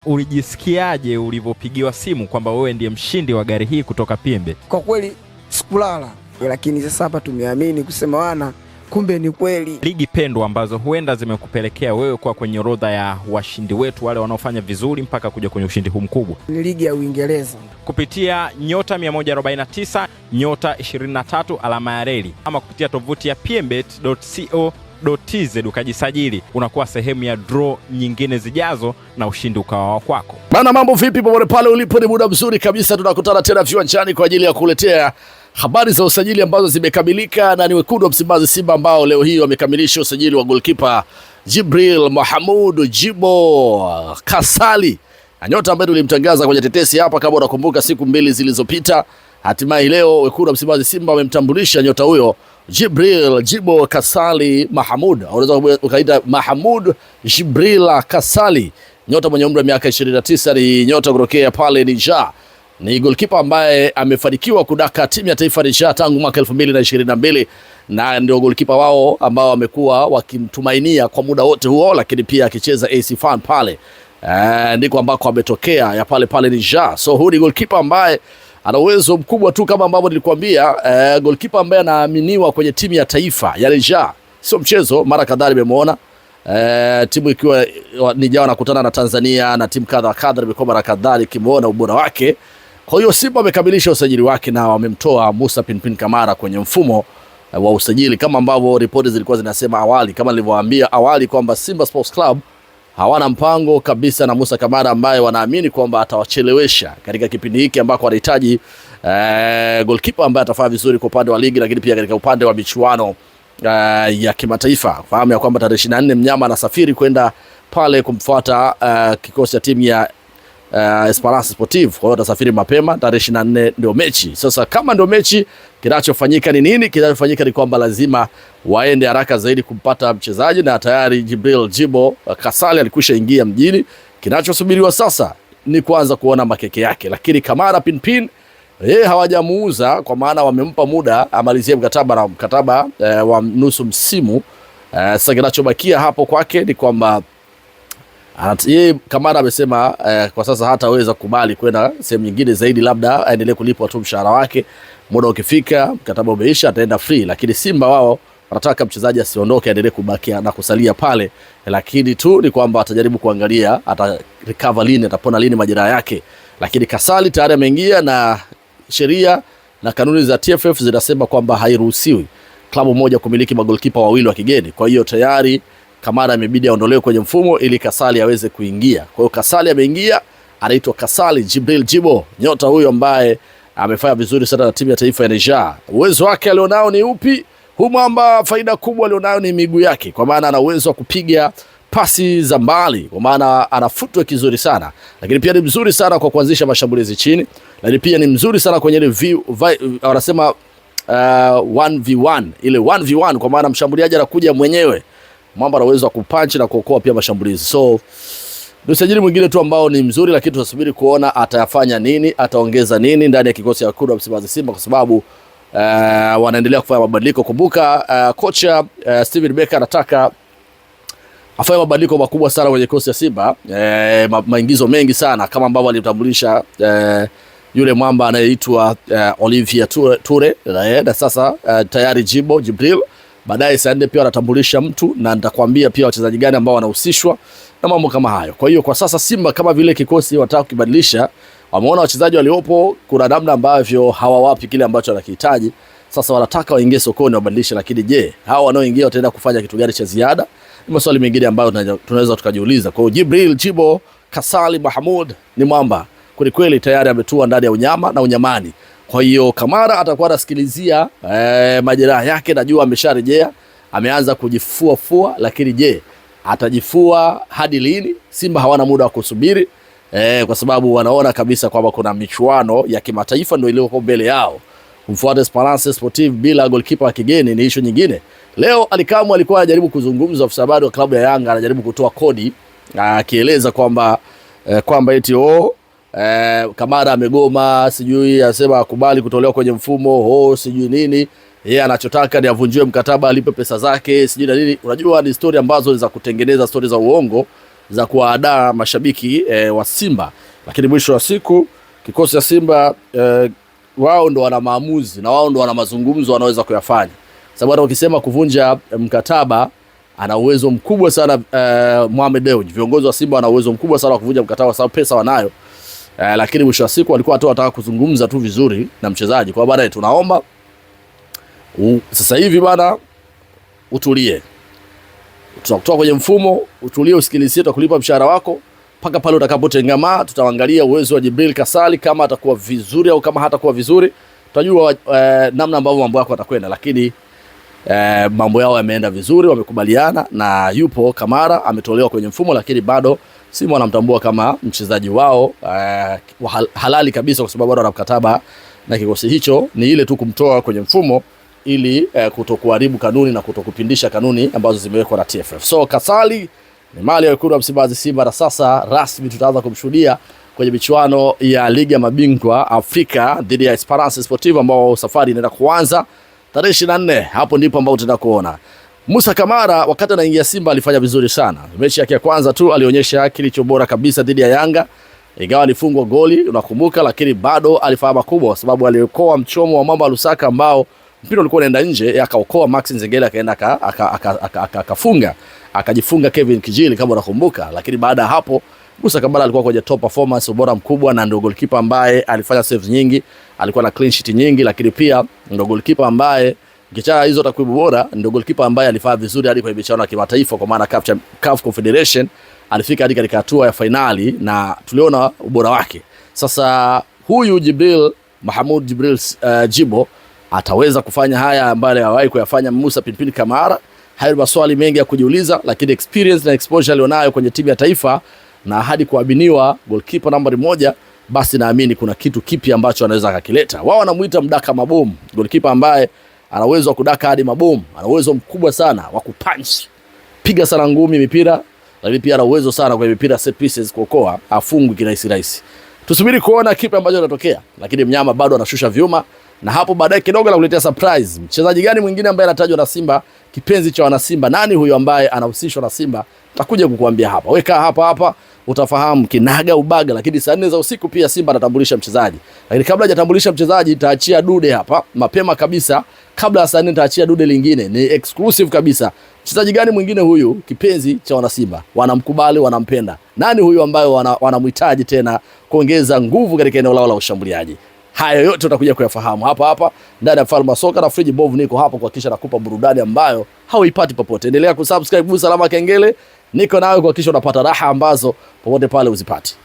ulijisikiaje ulivyopigiwa simu kwamba wewe ndiye mshindi wa gari hii kutoka Pimbe? Kwa kweli sikulala, lakini sasa hapa tumeamini kusema wana kumbe ni kweli. Ligi pendwa ambazo huenda zimekupelekea wewe kwa kwenye orodha ya washindi wetu wale wanaofanya vizuri mpaka kuja kwenye ushindi huu mkubwa ni ligi ya Uingereza kupitia nyota 149 nyota 23 alama ya reli, ama kupitia tovuti ya pmbet.co.tz ukajisajili, unakuwa sehemu ya draw nyingine zijazo na ushindi ukawa kwako. Bana, mambo vipi popote pale ulipo? Ni muda mzuri kabisa tunakutana tena viwanjani kwa ajili ya kuletea habari za usajili ambazo zimekamilika, na ni wekundu wa Msimbazi Simba ambao leo hii wamekamilisha usajili wa goalkeeper Jibril Mahamud Jibo Kasali, nyota ambaye tulimtangaza kwenye tetesi hapa kama unakumbuka siku mbili zilizopita. Hatimaye leo wekundu wa Msimbazi Simba wamemtambulisha nyota huyo Jibril Jibo Kasali Mahamud, unaweza ukaita Mahamud Jibril Kasali, nyota mwenye umri wa miaka 29, ni nyota kutokea pale Niger. Ni goalkeeper ambaye amefanikiwa kudaka timu ya taifa Niger tangu mwaka 2022, na ndio goalkeeper wao ambao wamekuwa wakimtumainia kwa muda wote huo, lakini pia akicheza AC Fan pale ndiko ambako ametokea ya pale Niger. So huyu ni goalkeeper ambaye ana uwezo mkubwa tu kama ambavyo nilikwambia, goalkeeper ambaye anaaminiwa kwenye timu ya taifa ya Niger. Sio mchezo, mara kadhaa nimemuona timu ikiwa Niger wanakutana na Tanzania na timu kadha nimekuwa mara kadhaa nikimuona ubora wake. Kwa hiyo Simba wamekamilisha usajili wake na wamemtoa Musa Pinpin Kamara kwenye mfumo wa usajili kama ambavyo ripoti zilikuwa zinasema awali, kama nilivyowaambia awali kwamba Simba Sports Club hawana mpango kabisa na Musa Kamara ambaye wanaamini kwamba atawachelewesha katika kipindi hiki ambako wanahitaji goalkeeper ambaye atafanya vizuri kwa upande wa ligi, lakini pia katika upande wa michuano ya kimataifa. Fahamu ya kwamba tarehe 24 mnyama anasafiri kwenda pale kumfuata kikosi cha timu ya Esperance Sportive. Kwa hiyo atasafiri mapema, tarehe 24 ndio mechi. Sasa kama ndio mechi, kinachofanyika ni nini? Kinachofanyika ni kwamba lazima waende haraka zaidi kumpata mchezaji, na tayari Jibril Jibo Kasali alikwisha ingia mjini. Kinachosubiriwa sasa ni kuanza kuona makeke yake, lakini Kamara Pinpin yeye hawajamuuza, kwa maana wamempa muda amalizie mkataba wa nusu msimu. Sasa kinachobakia hapo kwake ni kwamba yeye Kamara amesema kwa sasa hataweza kubali kwenda sehemu nyingine zaidi, labda aendelee kulipwa tu mshahara wake. Muda ukifika, mkataba umeisha, ataenda free. Lakini Simba wao wanataka mchezaji asiondoke, aendelee kubakia na kusalia pale, lakini tu ni kwamba atajaribu kuangalia ata recover lini, atapona lini majeraha yake. Lakini Kasali tayari ameingia, na sheria na kanuni za TFF zinasema kwamba hairuhusiwi klabu moja kumiliki magolikipa wawili wa kigeni. Kwa hiyo tayari Kamara imebidi aondolewe kwenye mfumo ili Kasali aweze kuingia. Kwa hiyo Kasali ameingia, anaitwa Kasali Jibril Jibo, nyota huyo ambaye amefanya vizuri sana na timu ya taifa ya Niger. Uwezo wake alionao ni upi? Huyu mwamba faida kubwa alionao ni miguu yake, kwa maana ana uwezo wa kupiga pasi za mbali, kwa maana ana footwork nzuri sana, lakini pia ni mzuri sana kwa kuanzisha mashambulizi chini, lakini pia ni mzuri sana kwenye ile wanasema 1v1, ile 1v1, kwa maana mshambuliaji anakuja mwenyewe, mwamba ana uwezo wa kupunch na kuokoa pia mashambulizi. So ni usajili mwingine tu ambao ni mzuri, lakini tunasubiri kuona atayafanya nini, ataongeza nini ndani ya kikosi cha wekundu wa Msimbazi Simba, kwa sababu wanaendelea kufanya mabadiliko. Kumbuka kocha Steven Becker anataka afanye mabadiliko makubwa sana kwenye kikosi cha Simba, maingizo mengi sana, kama ambavyo alitambulisha yule mwamba anayeitwa Olivier Toure, na sasa tayari Jibril. Baadaye Sande pia anatambulisha mtu, na nitakwambia pia wachezaji gani ambao wanahusishwa na mambo kama hayo. Kwa hiyo kwa sasa Simba kama vile kikosi wataka kukibadilisha, wameona wachezaji waliopo kuna namna ambavyo hawawapi kile ambacho wanakihitaji. Sasa wanataka waingie sokoni wabadilishe, lakini je, hao wanaoingia wataenda kufanya kitu gani cha ziada? Ni maswali mengine ambayo tunaweza tukajiuliza. Kwa hiyo Jibril Jibo Kasali Mahamud ni mwamba kweli kweli, tayari ametua ndani ya unyama na unyamani. Kwa hiyo Kamara atakuwa anasikilizia majeraha yake, najua amesharejea, ameanza kujifua, lakini je, atajifua hadi lini? Simba hawana muda wa kusubiri kwa sababu wanaona kabisa kwamba kuna michuano ya kimataifa ndio iliyoko mbele yao. Kumfuata Esperance Sportive bila goalkeeper wa kigeni ni issue nyingine. Leo Alikamu alikuwa anajaribu kuzungumza, afisa habari wa klabu ya Yanga anajaribu kutoa kodi, akieleza kwamba eti Kamara amegoma, sijui anasema akubali kutolewa kwenye mfumo, sijui nini. Yeye anachotaka ni avunjiwe mkataba, alipe pesa zake, sijui na nini. Unajua ni story ambazo ni za kutengeneza, story za uongo, za kuwaandaa mashabiki wa Simba, lakini mwisho wa siku kikosi cha Simba wao ndo wana maamuzi na wao ndo wana mazungumzo wanaweza kuyafanya, sababu hata ukisema kuvunja mkataba ana uwezo mkubwa sana Mohamed Dewji. Viongozi wa Simba wana uwezo mkubwa sana wa kuvunja mkataba sababu pesa wanayo, lakini mwisho wa siku walikuwa watu wataka kuzungumza tu vizuri na mchezaji. Kwa baadaye tunaomba sasa hivi bana utulie, tutakutoa kwenye mfumo, utulie, usikilizie, tutakulipa mshahara wako mpaka pale utakapotengamaa. Tutaangalia uwezo wa Jibril Kasali kama atakuwa vizuri au kama hatakuwa vizuri, tutajua namna ambavyo mambo yako yatakwenda, lakini mambo yao yameenda vizuri, wamekubaliana na yupo Kamara ametolewa kwenye mfumo, lakini bado Simba wanamtambua kama mchezaji wao halali kabisa, kwa sababu bado ana mkataba na kikosi hicho. Ni ile tu kumtoa kwenye mfumo ili kutokuharibu kanuni na kutokupindisha kanuni ambazo zimewekwa na TFF. So Kasali ni mali ya wekundu wa Msimbazi Simba, na sasa rasmi tutaanza kumshuhudia kwenye michuano ya Ligi ya Mabingwa Afrika dhidi ya Esperance Sportive, ambao safari inaenda kuanza tarehe 24. Hapo ndipo ambao tutaenda kuona Musa Kamara. Wakati anaingia Simba alifanya vizuri sana. Mechi yake ya kwanza tu alionyesha kilicho bora kabisa dhidi ya Yanga, ingawa alifungwa goli unakumbuka, lakini bado alifanya makubwa kwa sababu aliokoa mchomo wa Mamba Lusaka ambao mpira ulikuwa unaenda nje, akaokoa Max Nzengeli akaenda akafunga, akajifunga Kevin Kijili kama unakumbuka. Lakini baada ya hapo Musa Kamara alikuwa kwenye top performance, ubora mkubwa, na ndio goalkeeper ambaye alifanya saves nyingi, alikuwa na clean sheet nyingi, lakini pia ndio goalkeeper ambaye kicha hizo takwimu bora, ndio goalkeeper ambaye alifanya vizuri hadi kwenye michuano ya kimataifa, kwa maana CAF Confederation alifika hadi katika hatua ya finali na tuliona ubora wake. Sasa huyu Mahmoud Jibril Jibo ataweza kufanya haya ambayo hawahi kuyafanya Musa Pinpin Kamara? Hayo maswali mengi ya kujiuliza, lakini experience na exposure alionayo kwenye timu ya taifa na hadi kuaminiwa goalkeeper nambari 1, basi naamini kuna kitu kipi ambacho anaweza akakileta. Wao wanamuita mdaka mabomu, goalkeeper ambaye ana uwezo wa kudaka hadi mabomu, ana uwezo mkubwa sana wa kupunch, piga sana ngumi mipira, lakini pia ana uwezo sana kwa mipira set pieces, kuokoa, afungwi kirahisi rahisi. Tusubiri kuona kipi ambacho kinatokea, lakini mnyama bado anashusha vyuma, na hapo baadaye kidogo na kuletea surprise. Mchezaji gani mwingine ambaye anatajwa na Simba, kipenzi cha wana Simba, nani huyo ambaye anahusishwa na Simba? Takuja kukuambia hapa. Weka hapa utafahamu kinaga ubaga. Lakini saa 4 za usiku pia Simba anatambulisha mchezaji, lakini kabla hajatambulisha mchezaji taachia dude hapa mapema kabisa. Kabla ya saa 4 taachia dude lingine, ni exclusive kabisa. Mchezaji gani mwingine huyu kipenzi cha wana Simba, wanamkubali, wanampenda? Nani huyu ambaye wanamhitaji tena kuongeza nguvu katika eneo lao la ushambuliaji? Haya yote tutakuja kuyafahamu hapa ndani ya Falma Soka, na Friji Bovu niko hapa kuhakikisha nakupa burudani ambayo hauipati popote. Endelea kusubscribe, gusa alama kengele, niko nawe kuhakikisha unapata raha ambazo popote pale uzipati.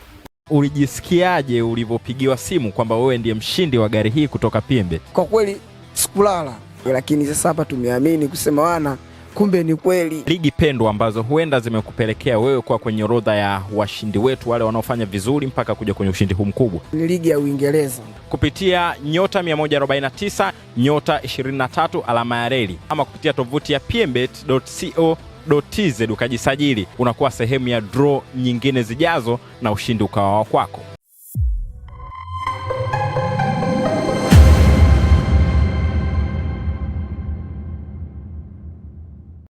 Ulijisikiaje ulivyopigiwa simu kwamba wewe ndiye mshindi wa gari hii kutoka Pembe? Kwa kweli sikulala, lakini sasa hapa tumeamini kusema wana kumbe ni kweli. Ligi pendwa ambazo huenda zimekupelekea wewe kwa kwenye orodha ya washindi wetu, wale wanaofanya vizuri mpaka kuja kwenye ushindi huu mkubwa. Ni ligi ya Uingereza. Kupitia nyota 149 nyota 23 alama ya reli, ama kupitia tovuti ya pmbet.co.tz ukajisajili, unakuwa sehemu ya draw nyingine zijazo na ushindi ukawa kwako.